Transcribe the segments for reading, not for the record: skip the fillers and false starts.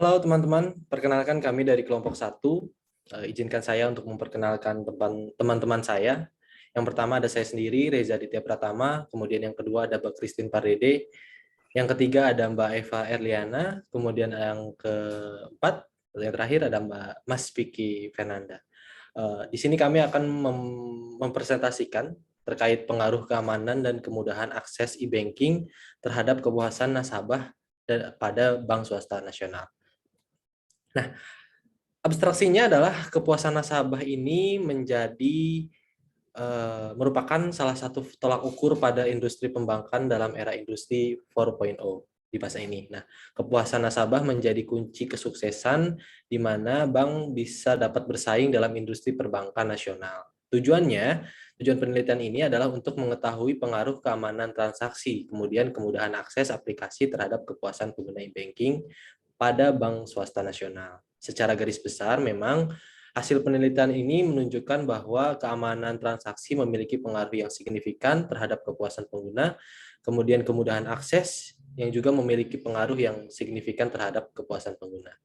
Halo teman-teman, perkenalkan kami dari kelompok satu. Izinkan saya untuk memperkenalkan teman-teman saya. Yang pertama ada saya sendiri, Reza Ditya Pratama, kemudian yang kedua ada Mbak Christine Pardede, yang ketiga ada Mbak Eva Erliana, kemudian yang keempat, yang terakhir ada Mbak Mas Vicky Fernanda. Di sini kami akan mempresentasikan terkait pengaruh keamanan dan kemudahan akses e-banking terhadap kepuasan nasabah pada bank swasta nasional. Nah, abstraksinya adalah kepuasan nasabah ini menjadi merupakan salah satu tolak ukur pada industri perbankan dalam era industri 4.0 di masa ini. Nah, kepuasan nasabah menjadi kunci kesuksesan di mana bank bisa dapat bersaing dalam industri perbankan nasional. Tujuan penelitian ini adalah untuk mengetahui pengaruh keamanan transaksi, kemudian kemudahan akses aplikasi terhadap kepuasan pengguna e-banking pada bank swasta nasional. Secara garis besar, memang hasil penelitian ini menunjukkan bahwa keamanan transaksi memiliki pengaruh yang signifikan terhadap kepuasan pengguna, kemudian kemudahan akses yang juga memiliki pengaruh yang signifikan terhadap kepuasan pengguna.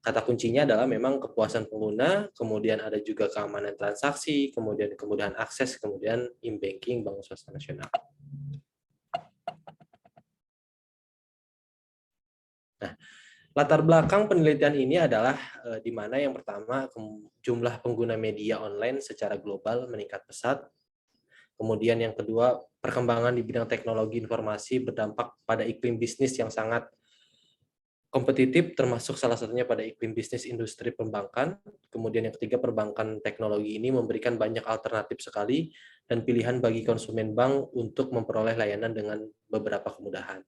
Kata kuncinya adalah memang kepuasan pengguna, kemudian ada juga keamanan transaksi, kemudian kemudahan akses, kemudian e-banking bank swasta nasional. Nah, latar belakang penelitian ini adalah di mana yang pertama jumlah pengguna media online secara global meningkat pesat. Kemudian yang kedua, perkembangan di bidang teknologi informasi berdampak pada iklim bisnis yang sangat kompetitif, termasuk salah satunya pada iklim bisnis industri perbankan. Kemudian yang ketiga, perbankan teknologi ini memberikan banyak alternatif sekali dan pilihan bagi konsumen bank untuk memperoleh layanan dengan beberapa kemudahan.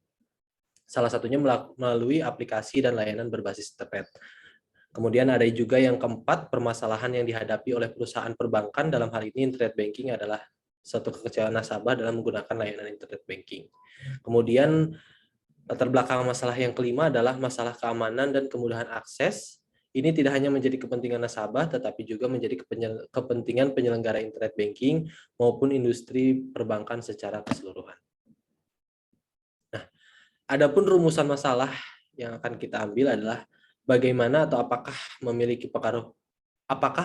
Salah satunya melalui aplikasi dan layanan berbasis internet. Kemudian ada juga yang keempat, permasalahan yang dihadapi oleh perusahaan perbankan dalam hal ini internet banking adalah suatu kekecewaan nasabah dalam menggunakan layanan internet banking. Kemudian latar belakang masalah yang kelima adalah masalah keamanan dan kemudahan akses. Ini tidak hanya menjadi kepentingan nasabah, tetapi juga menjadi kepentingan penyelenggara internet banking maupun industri perbankan secara keseluruhan. Nah, adapun rumusan masalah yang akan kita ambil adalah bagaimana atau apakah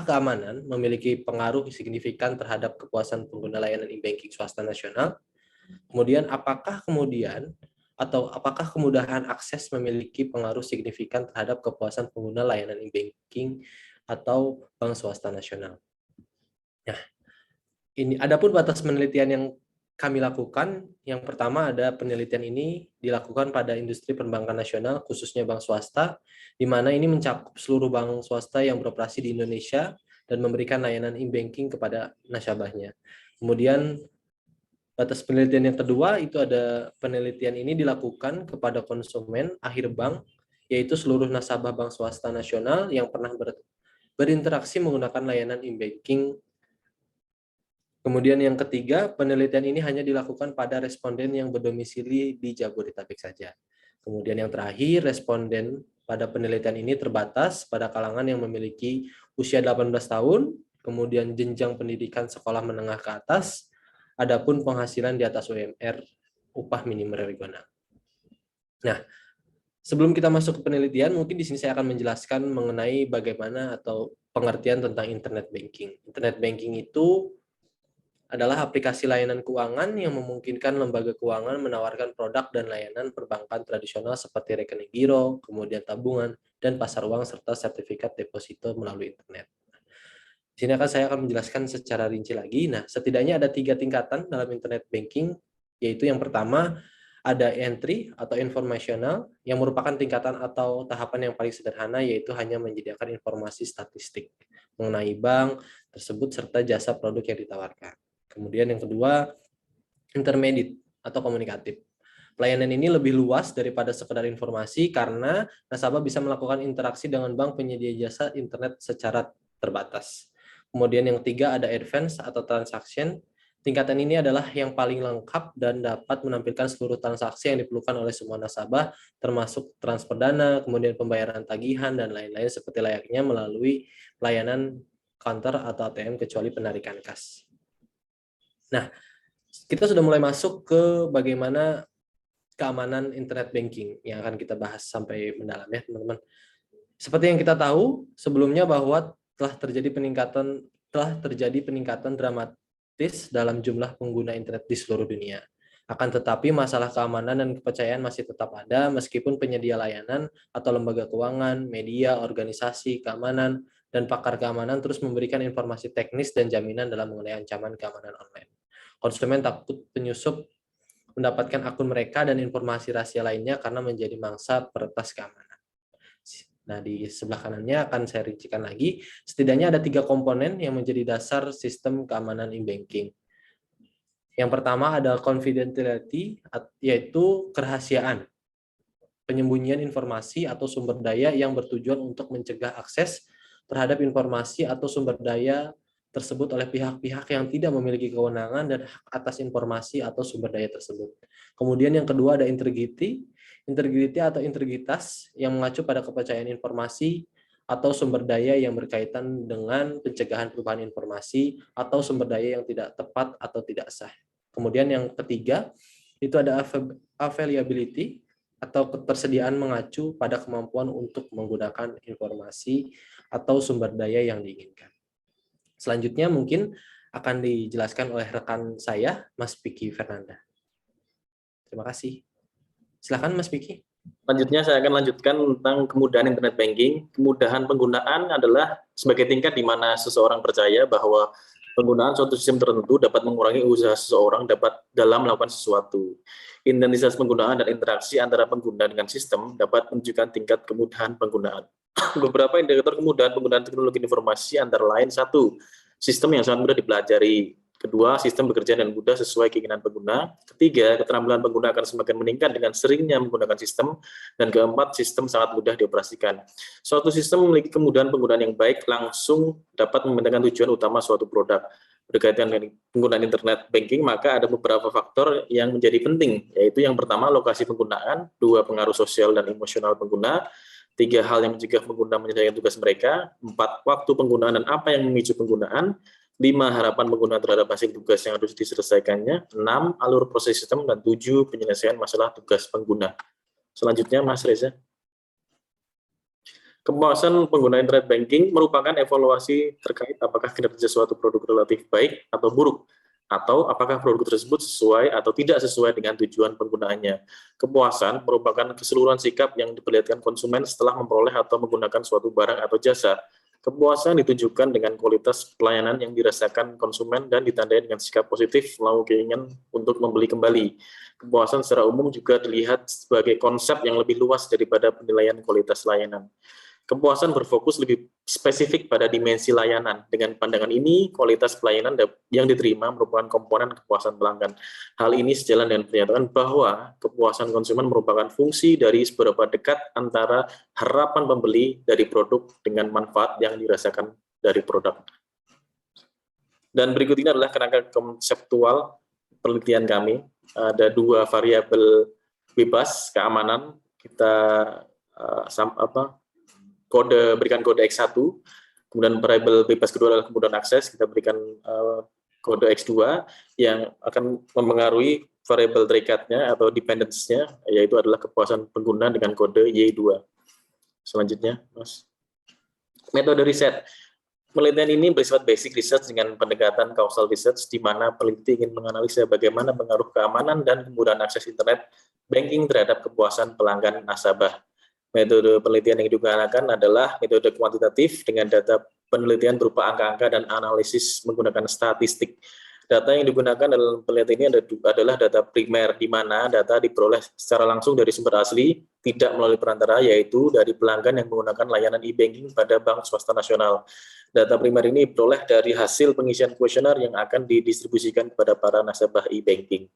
keamanan memiliki pengaruh signifikan terhadap kepuasan pengguna layanan e-banking swasta nasional? Kemudian apakah kemudahan akses memiliki pengaruh signifikan terhadap kepuasan pengguna layanan e-banking atau bank swasta nasional? Nah, ini adapun batas penelitian yang kami lakukan, yang pertama ada penelitian ini dilakukan pada industri perbankan nasional, khususnya bank swasta, di mana ini mencakup seluruh bank swasta yang beroperasi di Indonesia dan memberikan layanan e-banking kepada nasabahnya. Kemudian batas penelitian yang kedua itu ada penelitian ini dilakukan kepada konsumen akhir bank, yaitu seluruh nasabah bank swasta nasional yang pernah berinteraksi menggunakan layanan e-banking. Kemudian yang ketiga, penelitian ini hanya dilakukan pada responden yang berdomisili di Jabodetabek saja. Kemudian yang terakhir, responden pada penelitian ini terbatas pada kalangan yang memiliki usia 18 tahun, kemudian jenjang pendidikan sekolah menengah ke atas, adapun penghasilan di atas UMR, upah minimum regional. Nah, sebelum kita masuk ke penelitian, mungkin di sini saya akan menjelaskan mengenai bagaimana atau pengertian tentang internet banking. Internet banking itu adalah aplikasi layanan keuangan yang memungkinkan lembaga keuangan menawarkan produk dan layanan perbankan tradisional seperti rekening giro, kemudian tabungan, dan pasar uang serta sertifikat deposito melalui internet. Di sini saya akan menjelaskan secara rinci lagi. Nah, setidaknya ada 3 tingkatan dalam internet banking, yaitu yang pertama ada entry atau informasional yang merupakan tingkatan atau tahapan yang paling sederhana, yaitu hanya menyediakan informasi statistik mengenai bank tersebut serta jasa produk yang ditawarkan. Kemudian yang kedua, intermediate atau komunikatif. Pelayanan ini lebih luas daripada sekedar informasi karena nasabah bisa melakukan interaksi dengan bank penyedia jasa internet secara terbatas. Kemudian yang ketiga ada advance atau transaction. Tingkatan ini adalah yang paling lengkap dan dapat menampilkan seluruh transaksi yang diperlukan oleh semua nasabah, termasuk transfer dana, kemudian pembayaran tagihan, dan lain-lain seperti layaknya melalui layanan counter atau ATM kecuali penarikan kas. Nah, kita sudah mulai masuk ke bagaimana keamanan internet banking yang akan kita bahas sampai mendalam ya teman-teman. Seperti yang kita tahu sebelumnya bahwa telah terjadi peningkatan dramatis dalam jumlah pengguna internet di seluruh dunia. Akan tetapi masalah keamanan dan kepercayaan masih tetap ada meskipun penyedia layanan atau lembaga keuangan, media, organisasi keamanan, dan pakar keamanan terus memberikan informasi teknis dan jaminan dalam mengenai ancaman keamanan online. Konsumen takut penyusup mendapatkan akun mereka dan informasi rahasia lainnya karena menjadi mangsa peretas keamanan. Nah, di sebelah kanannya akan saya rincikan lagi. Setidaknya ada 3 komponen yang menjadi dasar sistem keamanan e-banking. Yang pertama ada confidentiality, yaitu kerahasiaan. Penyembunyian informasi atau sumber daya yang bertujuan untuk mencegah akses terhadap informasi atau sumber daya tersebut oleh pihak-pihak yang tidak memiliki kewenangan dan hak atas informasi atau sumber daya tersebut. Kemudian yang kedua ada integrity atau integritas yang mengacu pada kepercayaan informasi atau sumber daya yang berkaitan dengan pencegahan perubahan informasi atau sumber daya yang tidak tepat atau tidak sah. Kemudian yang ketiga, itu ada availability atau ketersediaan mengacu pada kemampuan untuk menggunakan informasi atau sumber daya yang diinginkan. Selanjutnya mungkin akan dijelaskan oleh rekan saya, Mas Piki Fernanda. Terima kasih. Silakan Mas Piki. Selanjutnya saya akan lanjutkan tentang kemudahan internet banking. Kemudahan penggunaan adalah sebagai tingkat di mana seseorang percaya bahwa penggunaan suatu sistem tertentu dapat mengurangi usaha seseorang dalam melakukan sesuatu. Intensitas penggunaan dan interaksi antara pengguna dengan sistem dapat menunjukkan tingkat kemudahan penggunaan. Beberapa indikator kemudahan penggunaan teknologi informasi antara lain: 1. Sistem yang sangat mudah dipelajari. 2. Sistem bekerja dengan mudah sesuai keinginan pengguna. 3. Keterampilan pengguna akan semakin meningkat dengan seringnya menggunakan sistem. Dan 4. Sistem sangat mudah dioperasikan. Suatu sistem memiliki kemudahan penggunaan yang baik langsung dapat membentangkan tujuan utama suatu produk. Berkaitan dengan penggunaan internet banking, maka ada beberapa faktor yang menjadi penting, yaitu yang pertama lokasi penggunaan, 2. Pengaruh sosial dan emosional pengguna, 3. Hal yang mencegah pengguna menyelesaikan tugas mereka, 4. Waktu penggunaan dan apa yang memicu penggunaan, 5. Harapan pengguna terhadap hasil tugas yang harus diselesaikannya, 6. Alur proses sistem, dan 7. Penyelesaian masalah tugas pengguna. Selanjutnya Mas Reza. Kepuasan pengguna internet banking merupakan evaluasi terkait apakah kinerja suatu produk relatif baik atau buruk, atau apakah produk tersebut sesuai atau tidak sesuai dengan tujuan penggunaannya. Kepuasan merupakan keseluruhan sikap yang diperlihatkan konsumen setelah memperoleh atau menggunakan suatu barang atau jasa. Kepuasan ditunjukkan dengan kualitas pelayanan yang dirasakan konsumen dan ditandai dengan sikap positif lalu keinginan untuk membeli kembali. Kepuasan secara umum juga dilihat sebagai konsep yang lebih luas daripada penilaian kualitas layanan. Kepuasan berfokus lebih spesifik pada dimensi layanan. Dengan pandangan ini, kualitas pelayanan yang diterima merupakan komponen kepuasan pelanggan. Hal ini sejalan dengan pernyataan bahwa kepuasan konsumen merupakan fungsi dari seberapa dekat antara harapan pembeli dari produk dengan manfaat yang dirasakan dari produk. Dan berikut ini adalah kerangka konseptual penelitian kami. Ada 2 variabel bebas keamanan. Kita berikan kode X1, kemudian variabel bebas kedua adalah kemudahan akses, kita berikan kode X2 yang akan mempengaruhi variabel terikatnya atau dependence-nya, yaitu adalah kepuasan pengguna dengan kode Y2. Selanjutnya, Mas. Metode riset. Penelitian ini bersifat basic research dengan pendekatan causal research, di mana peneliti ingin menganalisa bagaimana pengaruh keamanan dan kemudahan akses internet banking terhadap kepuasan pelanggan nasabah. Metode penelitian yang digunakan adalah metode kuantitatif dengan data penelitian berupa angka-angka dan analisis menggunakan statistik. Data yang digunakan dalam penelitian ini adalah data primer, di mana data diperoleh secara langsung dari sumber asli, tidak melalui perantara, yaitu dari pelanggan yang menggunakan layanan e-banking pada bank swasta nasional. Data primer ini diperoleh dari hasil pengisian kuesioner yang akan didistribusikan kepada para nasabah e-banking.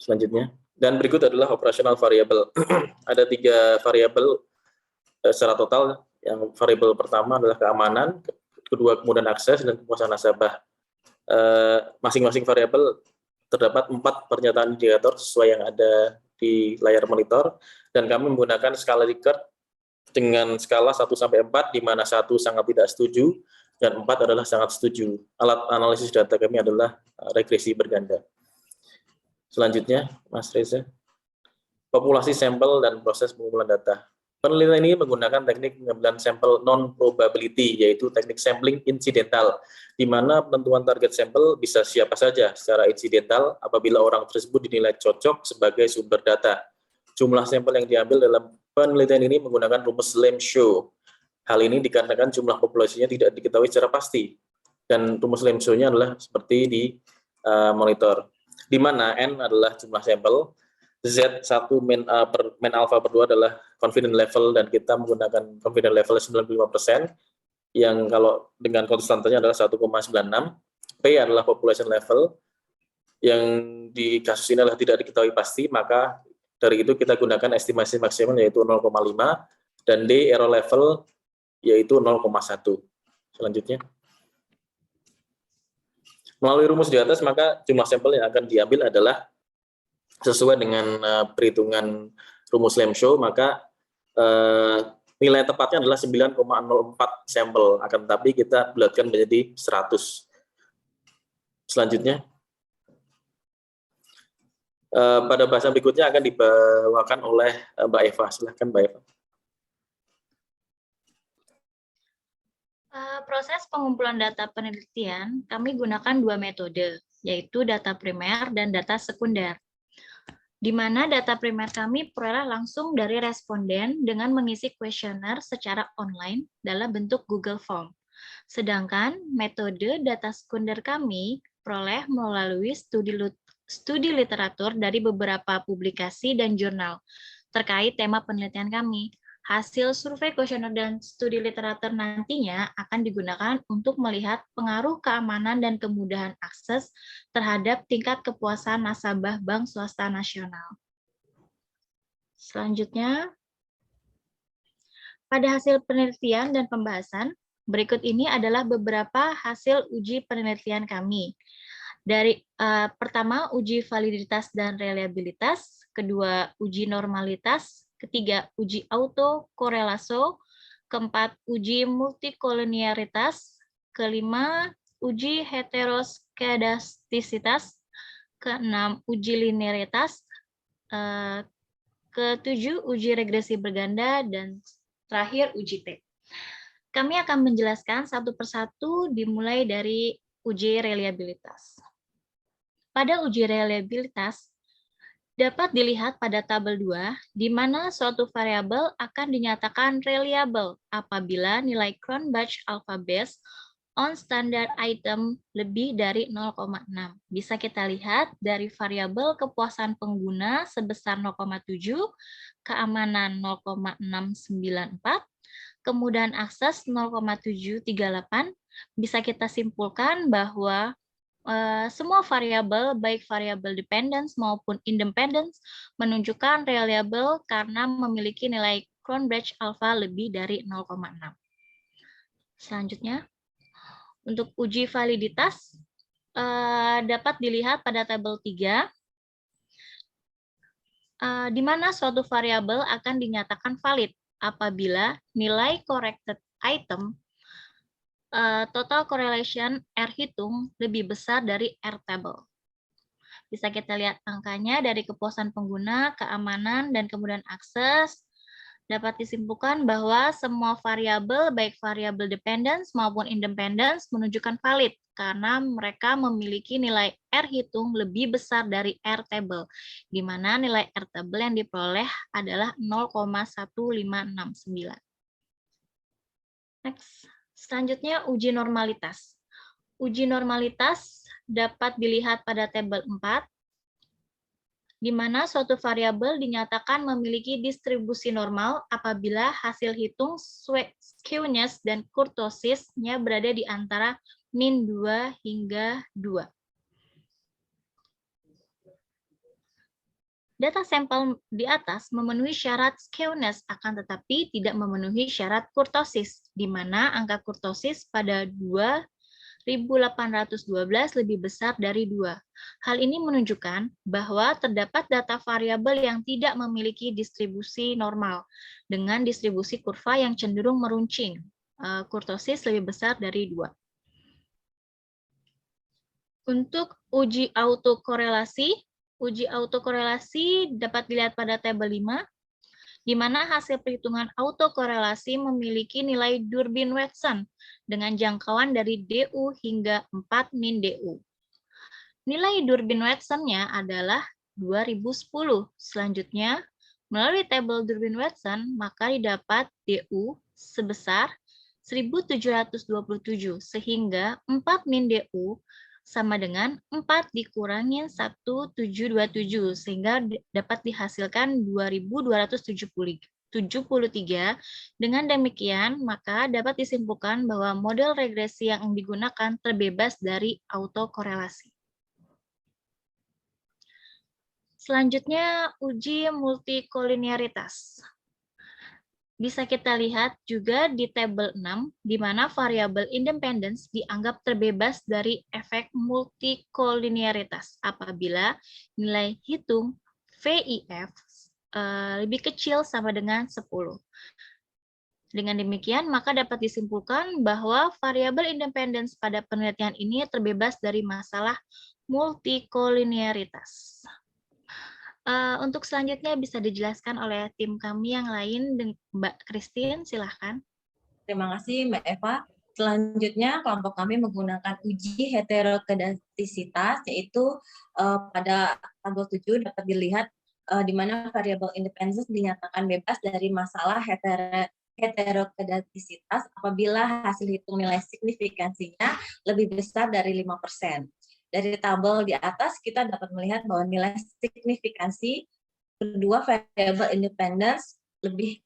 Selanjutnya. Dan berikut adalah operasional variabel. Ada 3 variabel secara total. Yang variabel pertama adalah keamanan, kedua kemudahan akses, dan kepuasan nasabah. Masing-masing variabel terdapat 4 pernyataan indikator sesuai yang ada di layar monitor, dan kami menggunakan skala Likert dengan skala 1-4, di mana 1 sangat tidak setuju dan 4 adalah sangat setuju. Alat analisis data kami adalah regresi berganda. Selanjutnya, Mas Reza. populasi sampel dan proses pengumpulan data. Penelitian ini menggunakan teknik pengambilan sampel non-probability, yaitu teknik sampling insidental, di mana penentuan target sampel bisa siapa saja secara insidental apabila orang tersebut dinilai cocok sebagai sumber data. Jumlah sampel yang diambil dalam penelitian ini menggunakan rumus Lemshow. Hal ini dikarenakan jumlah populasinya tidak diketahui secara pasti. Dan rumus Lemshow-nya adalah seperti di monitor, di mana N adalah jumlah sampel, Z1 min alpha per 2 adalah confidence level, dan kita menggunakan confidence level 95%, yang kalau dengan konstantanya adalah 1,96. P adalah population level, yang di kasus ini adalah tidak diketahui pasti, maka dari itu kita gunakan estimasi maksimum yaitu 0,5, dan D error level yaitu 0,1. Selanjutnya, melalui rumus di atas, maka jumlah sampel yang akan diambil adalah sesuai dengan perhitungan rumus Lemshow, maka nilai tepatnya adalah 9,04 sampel, akan tetapi kita bulatkan menjadi 100. Selanjutnya, pada bahasan berikutnya akan dibawakan oleh Mbak Eva. Silahkan Mbak Eva. Proses pengumpulan data penelitian, kami gunakan dua metode, yaitu data primer dan data sekunder. Di mana data primer kami peroleh langsung dari responden dengan mengisi kuesioner secara online dalam bentuk Google Form. Sedangkan metode data sekunder kami peroleh melalui studi literatur dari beberapa publikasi dan jurnal terkait tema penelitian kami. Hasil survei kuesioner dan studi literatur nantinya akan digunakan untuk melihat pengaruh keamanan dan kemudahan akses terhadap tingkat kepuasan nasabah bank swasta nasional. Selanjutnya, pada hasil penelitian dan pembahasan, berikut ini adalah beberapa hasil uji penelitian kami. Dari pertama, uji validitas dan reliabilitas, kedua, uji normalitas, ketiga, uji autokorelaso, keempat, uji multikolonialitas, kelima, uji heteroskedastisitas, keenam, uji linearitas, ketujuh, uji regresi berganda, dan terakhir, uji T. Kami akan menjelaskan satu persatu dimulai dari uji reliabilitas. Pada uji reliabilitas, dapat dilihat pada tabel 2, di mana suatu variabel akan dinyatakan reliable apabila nilai Cronbach alpha base on standard item lebih dari 0,6. Bisa kita lihat dari variabel kepuasan pengguna sebesar 0,7, keamanan 0,694, kemudahan akses 0,738, bisa kita simpulkan bahwa semua variabel, baik variabel dependence maupun independence, menunjukkan reliable karena memiliki nilai Cronbach alpha lebih dari 0,6. Selanjutnya, untuk uji validitas, dapat dilihat pada tabel 3, di mana suatu variabel akan dinyatakan valid apabila nilai corrected item total correlation R hitung lebih besar dari R table. Bisa kita lihat angkanya dari kepuasan pengguna, keamanan, dan kemudian akses. Dapat disimpulkan bahwa semua variabel, baik variabel dependence maupun independence, menunjukkan valid karena mereka memiliki nilai R hitung lebih besar dari R table, di mana nilai R table yang diperoleh adalah 0,1569. Next. Selanjutnya, uji normalitas. Uji normalitas dapat dilihat pada tabel 4, di mana suatu variabel dinyatakan memiliki distribusi normal apabila hasil hitung skewness dan kurtosisnya berada di antara min 2 hingga 2. Data sampel di atas memenuhi syarat skewness, akan tetapi tidak memenuhi syarat kurtosis, di mana angka kurtosis pada 2.812 lebih besar dari 2. Hal ini menunjukkan bahwa terdapat data variabel yang tidak memiliki distribusi normal, dengan distribusi kurva yang cenderung meruncing. Kurtosis lebih besar dari 2. Untuk uji autokorelasi, Uji autokorelasi dapat dilihat pada tabel 5, di mana hasil perhitungan autokorelasi memiliki nilai Durbin-Watson dengan jangkauan dari DU hingga 4 min DU. Nilai Durbin-Watson-nya adalah 2010. Selanjutnya, melalui tabel Durbin-Watson, maka didapat DU sebesar 1727, sehingga 4 min DU sama dengan 4 dikurangin 1727, sehingga dapat dihasilkan 2273. Dengan demikian, maka dapat disimpulkan bahwa model regresi yang digunakan terbebas dari autokorelasi. Selanjutnya, uji multikolinearitas. Bisa kita lihat juga di tabel 6, di mana variabel independence dianggap terbebas dari efek multikolinearitas apabila nilai hitung VIF lebih kecil sama dengan 10. Dengan demikian, maka dapat disimpulkan bahwa variabel independence pada penelitian ini terbebas dari masalah multikolinearitas. Untuk selanjutnya bisa dijelaskan oleh tim kami yang lain, Mbak Christine, silahkan. Terima kasih Mbak Eva. Selanjutnya kelompok kami menggunakan uji heterokedastisitas, yaitu pada tabel 7 dapat dilihat di mana variabel independence dinyatakan bebas dari masalah heterokedastisitas apabila hasil hitung nilai signifikansinya lebih besar dari 5%. Dari tabel di atas kita dapat melihat bahwa nilai signifikansi kedua variabel independence lebih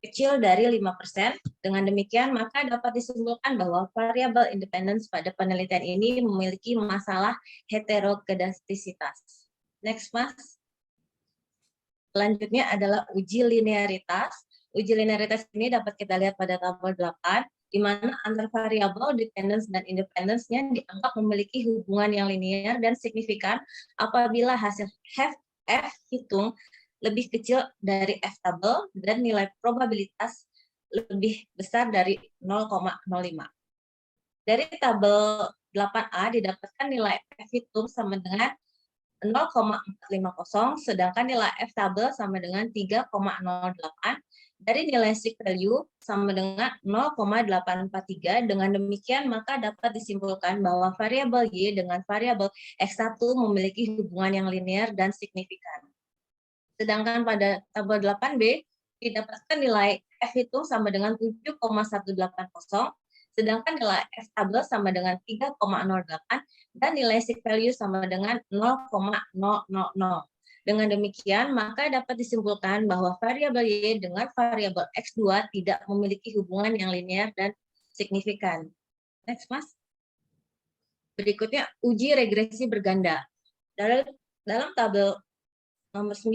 kecil dari 5%. Dengan demikian, maka dapat disimpulkan bahwa variabel independence pada penelitian ini memiliki masalah heterokedastisitas. Next, Mas. Selanjutnya adalah uji linearitas. Uji linearitas ini dapat kita lihat pada tabel 8, di mana antar variabel dependence dan independence-nya dianggap memiliki hubungan yang linear dan signifikan apabila hasil F hitung lebih kecil dari F tabel dan nilai probabilitas lebih besar dari 0,05. Dari tabel 8A didapatkan nilai F hitung sama dengan 0,450, sedangkan nilai F tabel sama dengan 3,08. Dari nilai sig value sama dengan 0,843. Dengan demikian, maka dapat disimpulkan bahwa variabel Y dengan variabel X1 memiliki hubungan yang linear dan signifikan. Sedangkan pada tabel 8B, didapatkan nilai F hitung sama dengan 7,180, sedangkan nilai F tabel sama dengan 3,08, dan nilai sig value sama dengan 0,000. Dengan demikian, maka dapat disimpulkan bahwa variabel Y dengan variabel X2 tidak memiliki hubungan yang linear dan signifikan. Next, Mas. Berikutnya, uji regresi berganda. Dalam tabel nomor 9,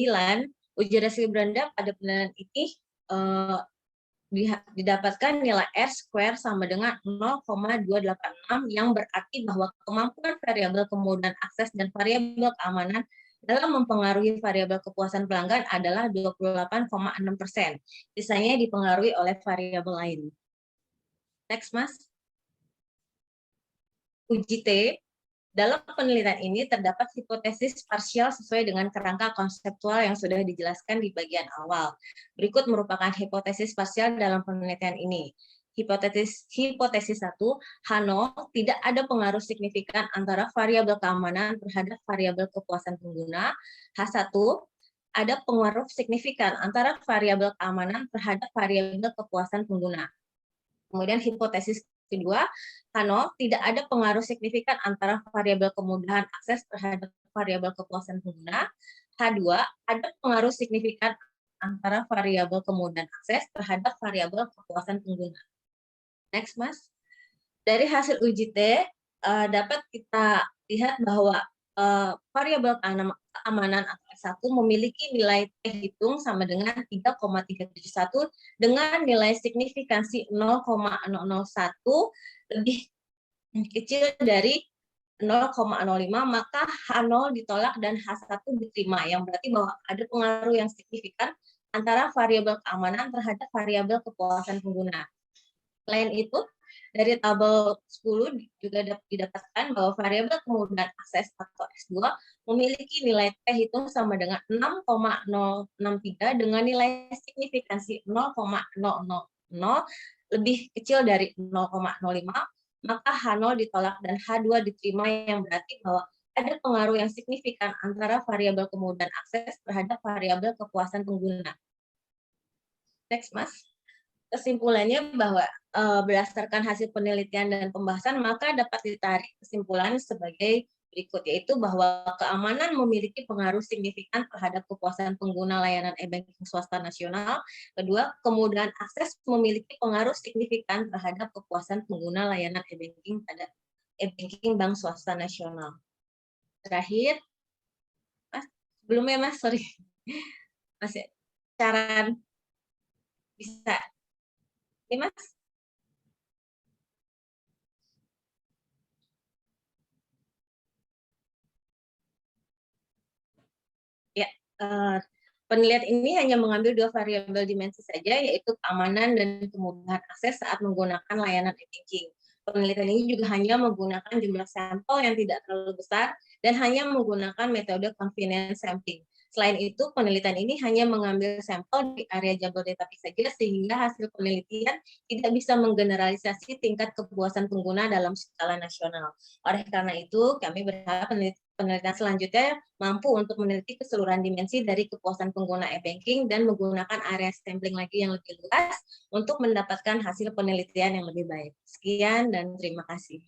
uji regresi berganda pada penelitian ini didapatkan nilai R² sama dengan 0,286, yang berarti bahwa kemampuan variabel kemudahan akses dan variabel keamanan dalam mempengaruhi variabel kepuasan pelanggan adalah 28,6%. Sisanya dipengaruhi oleh variabel lain. Next, Mas. Uji T. Dalam penelitian ini terdapat hipotesis parsial sesuai dengan kerangka konseptual yang sudah dijelaskan di bagian awal. Berikut merupakan hipotesis parsial dalam penelitian ini. Hipotesis 1, H0 tidak ada pengaruh signifikan antara variabel keamanan terhadap variabel kepuasan pengguna. H1 ada pengaruh signifikan antara variabel keamanan terhadap variabel kepuasan pengguna. Kemudian hipotesis kedua, H0 tidak ada pengaruh signifikan antara variabel kemudahan akses terhadap variabel kepuasan pengguna. H2 ada pengaruh signifikan antara variabel kemudahan akses terhadap variabel kepuasan pengguna. Next, Mas. Dari hasil uji T, dapat kita lihat bahwa variabel keamanan atau S1 memiliki nilai T hitung sama dengan 3,371 dengan nilai signifikansi 0,001 lebih kecil dari 0,05, maka H0 ditolak dan H1 diterima, yang berarti bahwa ada pengaruh yang signifikan antara variabel keamanan terhadap variabel kepuasan pengguna. Selain itu, Dari tabel 10 juga didapatkan bahwa variabel kemudahan akses atau S2 memiliki nilai T hitung sama dengan 6,063 dengan nilai signifikansi 0,000 lebih kecil dari 0,05, maka H0 ditolak dan H2 diterima, yang berarti bahwa ada pengaruh yang signifikan antara variabel kemudahan akses terhadap variabel kepuasan pengguna. Next, Mas. Kesimpulannya bahwa berdasarkan hasil penelitian dan pembahasan, maka dapat ditarik kesimpulan sebagai berikut, yaitu bahwa keamanan memiliki pengaruh signifikan terhadap kepuasan pengguna layanan e-banking swasta nasional. Kedua, kemudahan akses memiliki pengaruh signifikan terhadap kepuasan pengguna layanan e-banking pada e-banking bank swasta nasional. Terakhir, Mas, sebelumnya Mas, sorry, masih saran bisa, ini Mas. Ya, penelitian ini hanya mengambil 2 variabel dimensi saja, yaitu keamanan dan kemudahan akses saat menggunakan layanan e-banking. Penelitian ini juga hanya menggunakan jumlah sampel yang tidak terlalu besar dan hanya menggunakan metode convenience sampling. Selain itu, penelitian ini hanya mengambil sampel di area Jabodetabek saja, sehingga hasil penelitian tidak bisa menggeneralisasi tingkat kepuasan pengguna dalam skala nasional. Oleh karena itu, kami berharap penelitian selanjutnya mampu untuk meneliti keseluruhan dimensi dari kepuasan pengguna e-banking dan menggunakan area sampling lagi yang lebih luas untuk mendapatkan hasil penelitian yang lebih baik. Sekian dan terima kasih.